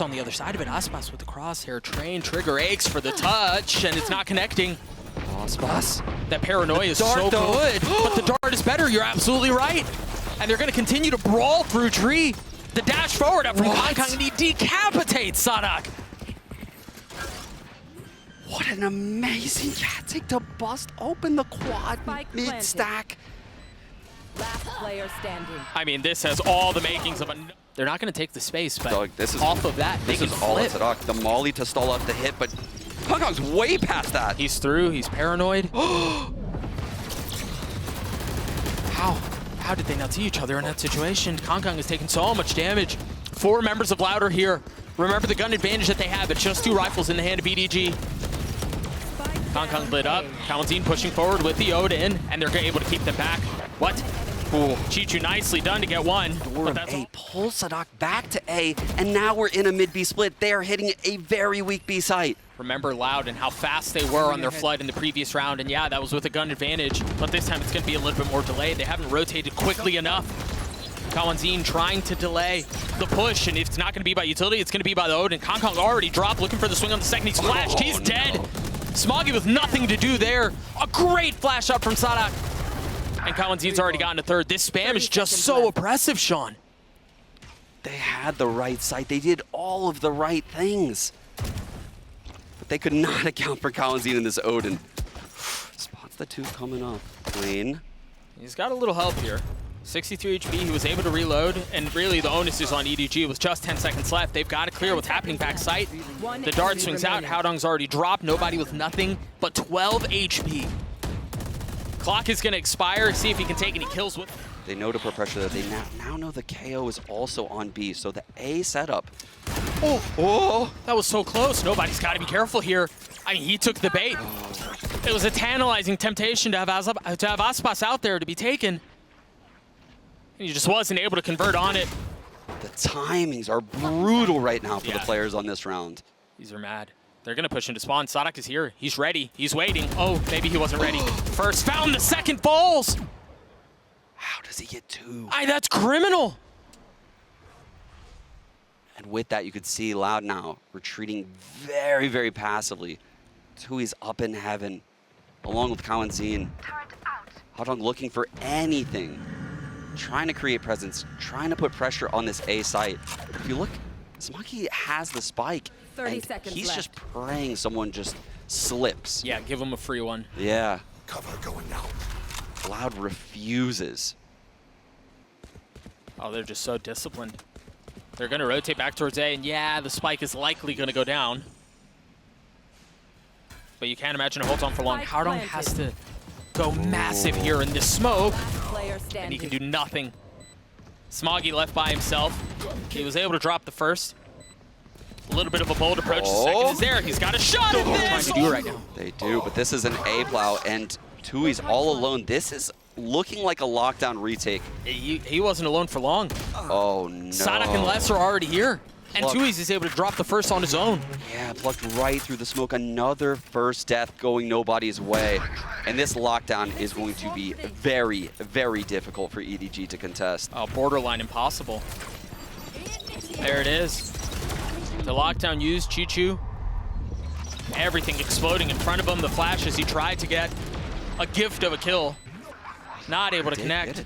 On the other side of it, Aspas with the crosshair train, trigger aches for the touch, and it's not connecting. Aspas. That paranoia is so good, but the dart is better, you're absolutely right. And they're gonna continue to brawl through tree. The dash forward up from Kong, and he decapitates saadhak. What an amazing tactic to bust open the quad mid-stack. Last player standing. I mean, this has all the makings of a... They're not going to take the space, but Doug, this is, off of that, they this can is all flip. it's at. The molly to stall out the hit, but Haodong's way past that. He's through. He's paranoid. How did they not see each other in that situation? Kong is taking so much damage. 4 members of Loud are here. Remember the gun advantage that they have. It's just 2 rifles in the hand of EDG. Kong lit up. cauanzin pushing forward with the Odin, and they're able to keep them back. What? Cool. CHICHOO nicely done to get one. But A pulls saadhak back to A, and now we're in a mid-B split. They are hitting a very weak B site. Remember Loud and how fast they were on their flood in the previous round, and yeah, that was with a gun advantage, but this time it's going to be a little bit more delayed. They haven't rotated quickly enough. cauanzin trying to delay the push, and if it's not going to be by utility, it's going to be by the Odin. Kong already dropped, looking for the swing on the second. He's flashed. He's dead. Smoggy with nothing to do there. A great flash up from saadhak. And cauanzin's already gotten to third. This spam is just so oppressive, Sean. They had the right site. They did all of the right things. But they could not account for cauanzin in this Odin. Spots the 2 coming up. Lane. He's got a little help here. 63 HP, he was able to reload, and really the onus is on EDG with just 10 seconds left. They've got to clear what's happening back site. The dart swings out, Haodong's already dropped, nobody with nothing but 12 HP. Clock is going to expire, see if he can take any kills with. They know to put pressure there. They now know the KO is also on B, so the A setup. Oh, that was so close. Nobody's got to be careful here. I mean, he took the bait. It was a tantalizing temptation to have Aspas out there to be taken. He just wasn't able to convert on it. The timings are brutal right now for the players on this round. These are mad. They're going to push into spawn. saadhak is here. He's ready. He's waiting. Oh, maybe he wasn't ready. First found, the second falls. How does he get 2? That's criminal. And with that, you could see Loud now retreating very, very passively. Tuyz up in heaven, along with cauanzin. Haodong looking for anything. Trying to create presence, trying to put pressure on this A site. If you look, Smoggy has the spike, 30 and seconds he's left. just praying someone just slips. Yeah, give him a free one. Yeah. Cover going out. Loud refuses. Oh, they're just so disciplined. They're going to rotate back towards A, and yeah, the spike is likely going to go down. But you can't imagine it holds on for long. Haodong has to go massive here in this smoke, and he can do nothing. Smoggy left by himself. He was able to drop the first. A little bit of a bold approach. The second is there. He's got a shot at this. Trying to do right now. They do, but this is an A plow, and Tuyz all alone. This is looking like a lockdown retake. He wasn't alone for long. Oh no. saadhak and Les are already here. And Tuyz is able to drop the first on his own. Yeah, plucked right through the smoke. Another first death going nobody's way. And this lockdown is going to be very, very difficult for EDG to contest. Oh, borderline impossible. There it is. The lockdown used, CHICHOO. Everything exploding in front of him. The flash as he tried to get a gift of a kill. Not able to connect.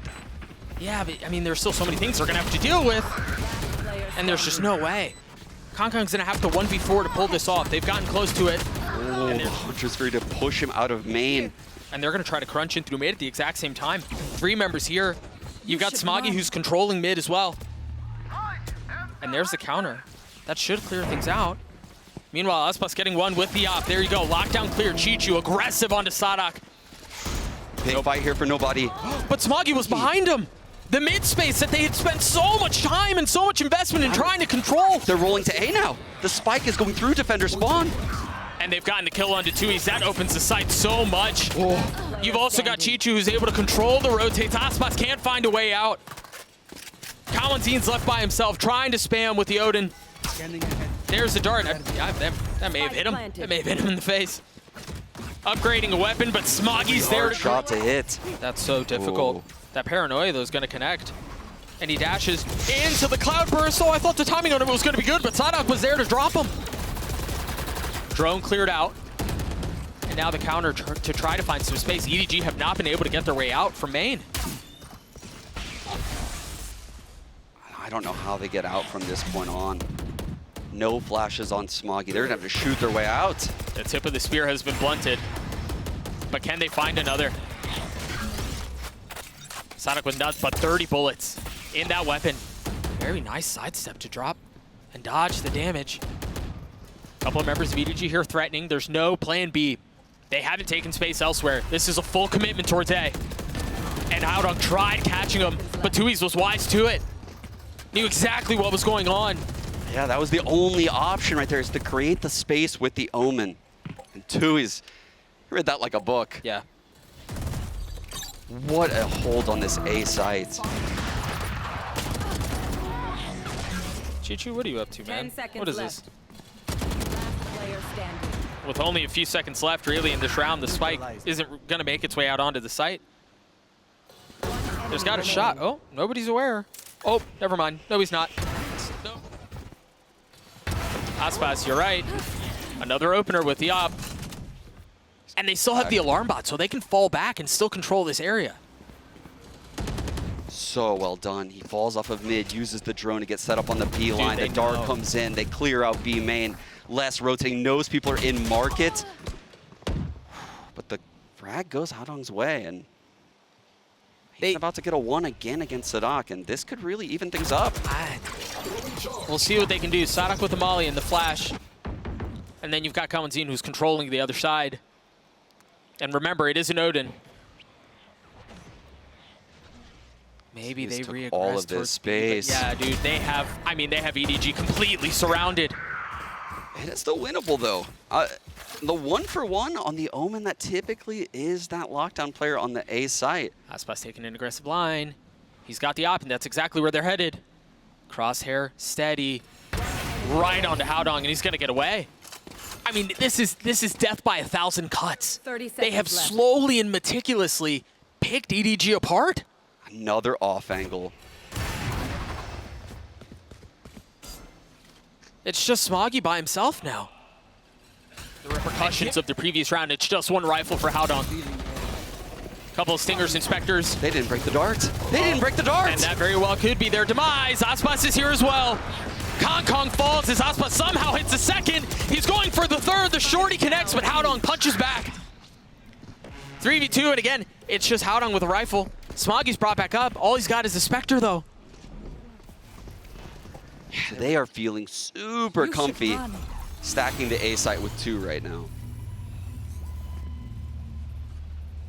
Yeah, but I mean, there's still so many things they're going to have to deal with. And there's just no way. Kong's going to have to 1v4 to pull this off. They've gotten close to it. Oh, Hunter's free to push him out of main. And they're going to try to crunch in through mid at the exact same time. 3 members here. You've got Smoggy who's controlling mid as well. And there's the counter. That should clear things out. Meanwhile, Aspas getting one with the op. There you go. Lockdown clear. CHICHOO aggressive onto saadhak. Big fight here for nobody. But Smoggy was behind him. The mid space that they had spent so much time and so much investment in trying to control. They're rolling to A now. The spike is going through defender spawn. And they've gotten the kill onto tuyz. That opens the site so much. You've also got CHICHOO who's able to control the rotates. Aspas can't find a way out. cauanzin's left by himself trying to spam with the Odin. There's the dart. That may have hit him. That may have hit him in the face. Upgrading a weapon, but Smoggy's there. Hard shot to hit. That's so difficult. That paranoia, though, is going to connect. And he dashes into the cloud burst. Oh, I thought the timing on it was going to be good, but saadhak was there to drop him. Drone cleared out. And now the counter to try to find some space. EDG have not been able to get their way out from main. I don't know how they get out from this point on. No flashes on Smoggy. They're going to have to shoot their way out. The tip of the spear has been blunted. But can they find another? saadhak with nuts, but 30 bullets in that weapon. Very nice sidestep to drop and dodge the damage. Couple of members of EDG here threatening. There's no plan B. They haven't taken space elsewhere. This is a full commitment towards A. And Haodong tried catching him, but tuyz was wise to it. Knew exactly what was going on. Yeah, that was the only option right there, is to create the space with the Omen. And tuyz, read that like a book. Yeah. What a hold on this A site. CHICHOO, what are you up to, man? 10 seconds What is left. this? Last player standing. With only a few seconds left, really, in this round, the spike isn't going to make its way out onto the site. There's got a shot. Oh, nobody's aware. Oh, never mind. No, he's not. No. Aspas, you're right. Another opener with the op. And they still have the alarm bot, so they can fall back and still control this area. So well done. He falls off of mid, uses the drone to get set up on the B line. The dart comes in. They clear out B main. Less rotating. Knows people are in market. But the frag goes Haodong's way, and he's about to get a 1 again against saadhak, and this could really even things up. We'll see what they can do. saadhak with the molly and the flash. And then you've got cauanzin, who's controlling the other side. And remember, it is an Odin. Maybe they reaggress all of this towards space. Yeah, dude, they have, I mean, they have EDG completely surrounded. And it's still winnable, though. The 1-for-1 on the Omen, that typically is that lockdown player on the A site. Aspas taking an aggressive line. He's got the op, and that's exactly where they're headed. Crosshair, steady, right onto Haodong, and he's gonna get away. I mean, this is death by 1,000 cuts. 30 seconds They have left. slowly and meticulously picked EDG apart. Another off angle. It's just Smoggy by himself now. The repercussions of the previous round, it's just one rifle for Haodong. Couple of stingers, inspectors. They didn't break the dart. They didn't break the dart. And that very well could be their demise. Aspas is here as well. Kong falls as Aspas somehow hits the second. He's going for the third. The shorty connects, but Haodong punches back. 3v2, and again, it's just Haodong with a rifle. Smoggy's brought back up. All he's got is a Spectre, though. They are feeling super comfy stacking the A site with 2 right now.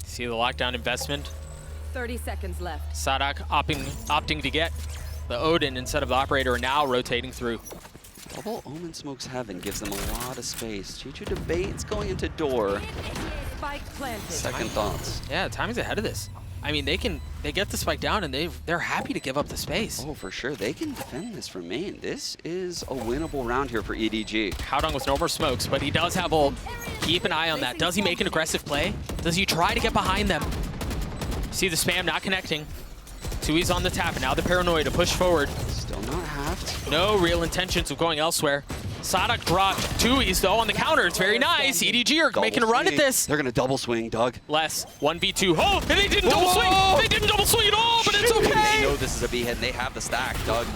See the lockdown investment. 30 seconds left. saadhak opting to get the Odin instead of the operator, and now rotating through. Double Omen smokes heaven, gives them a lot of space. CHICHOO debates going into door. Spike planted. Second thoughts. Yeah, timing's ahead of this. I mean, they get the spike down, and they're happy to give up the space. Oh, for sure. They can defend this from main. This is a winnable round here for EDG. Haodong with no more smokes, but he does have ult. Keep an eye on that. Does he make an aggressive play? Does he try to get behind them? See the spam not connecting. tuyz on the tap, and now the paranoia to push forward. Still not halved. No real intentions of going elsewhere. saadhak dropped tuyz, though, on the counter. It's very nice. EDG are making a run at this. They're going to double swing, Doug. Less. 1v2. Oh, and they didn't double swing. They didn't double swing at all, but it's okay. They know this is a B hit, and they have the stack, Doug.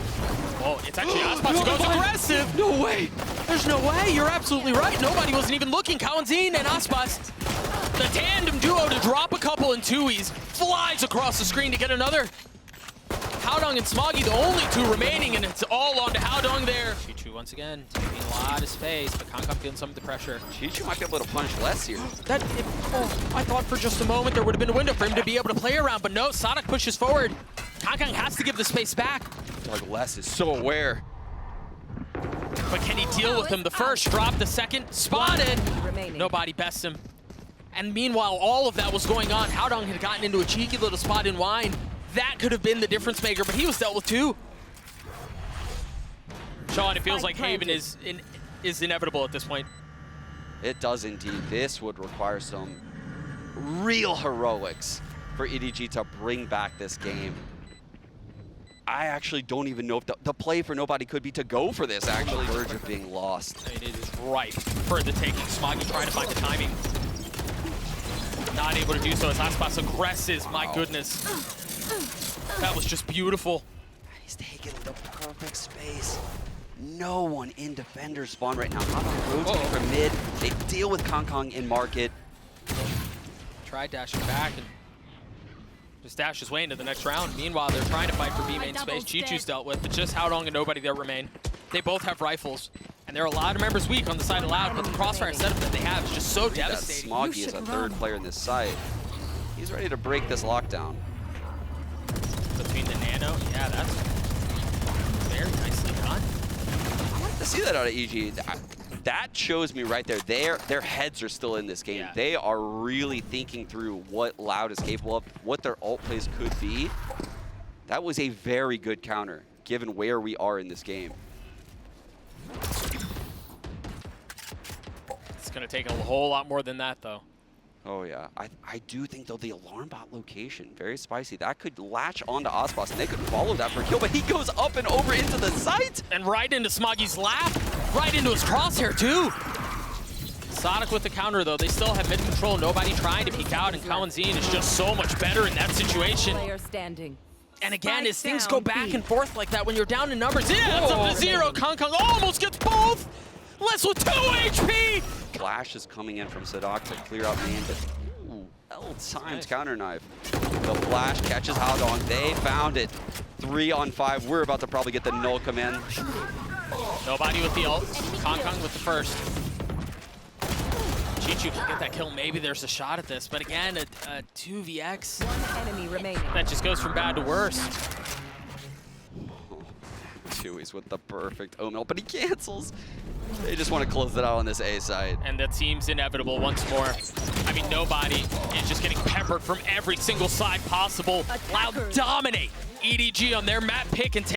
Oh, it's actually Aspas who goes aggressive. No way. There's no way. You're absolutely right. Nobody wasn't even looking. cauanzin and Aspas. The tandem duo to drop a couple, and tuyz flies across the screen to get another. Haodong and Smoggy, the only 2 remaining, and it's all on to Haodong there. CHICHOO once again taking a lot of space, but Kong feeling some of the pressure. CHICHOO might be able to punch less here. I thought for just a moment there would have been a window for him to be able to play around, but no, saadhak pushes forward. Kong has to give the space back. Doug Less is so aware. But can he deal with him? The first, drop the second, spotted. Remaining. Nobody bests him. And meanwhile, all of that was going on. Haodong had gotten into a cheeky little spot in wine. That could have been the difference maker, but he was dealt with too. Sean, it feels like Haven is inevitable at this point. It does indeed. This would require some real heroics for EDG to bring back this game. I actually don't even know if the play for nobody could be to go for this, actually. Verge of being lost. I mean, it is ripe for the taking. Smoggy trying to find the timing. Not able to do so as aspas aggresses. My goodness. That was just beautiful. He's taking the perfect space. No one in defender spawn right now. Haodong rotating from mid. They deal with Kong in market. Tried dashing back and just dashed his way into the next round. Meanwhile, they're trying to fight for B main space. CHICHOO's dealt with, but just Haodong and nobody there remain. They both have rifles, and there are a lot of members weak on the side of Loud, but the crossfire setup that they have is just so devastating. Smoggy is a third player in this site. He's ready to break this lockdown. Between the nano, yeah, that's very nicely done. I like to see that out of EG. That shows me right there, their heads are still in this game. Yeah. They are really thinking through what Loud is capable of, what their ult plays could be. That was a very good counter, given where we are in this game. It's going to take a whole lot more than that, though. Oh yeah, I do think though the alarm bot location, very spicy. That could latch onto aspas and they could follow that for a kill, but he goes up and over into the site. And right into Smoggy's lap, right into his crosshair too. saadhak with the counter though, they still have mid control, nobody trying to peek out, and cauanzin is just so much better in that situation. Player standing. And again, as things down go back B. and forth like that when you're down in numbers, yeah, it's up to 0. Kong almost gets both. Less with 2 HP. Flash is coming in from saadhak to clear out main, but ooh, L-times counter knife. The flash catches Haodong. They found it. 3 on 5. We're about to probably get the null command. Nobody with the ult. Kong with the first. CHICHOO can get that kill. Maybe there's a shot at this, but again, a 2vx. One enemy remaining. That just goes from bad to worse. He's with the perfect omen, but he cancels. They just want to close it out on this A side. And that seems inevitable once more. I mean, nobody is just getting peppered from every single side possible. Loud dominate EDG on their map pick and take.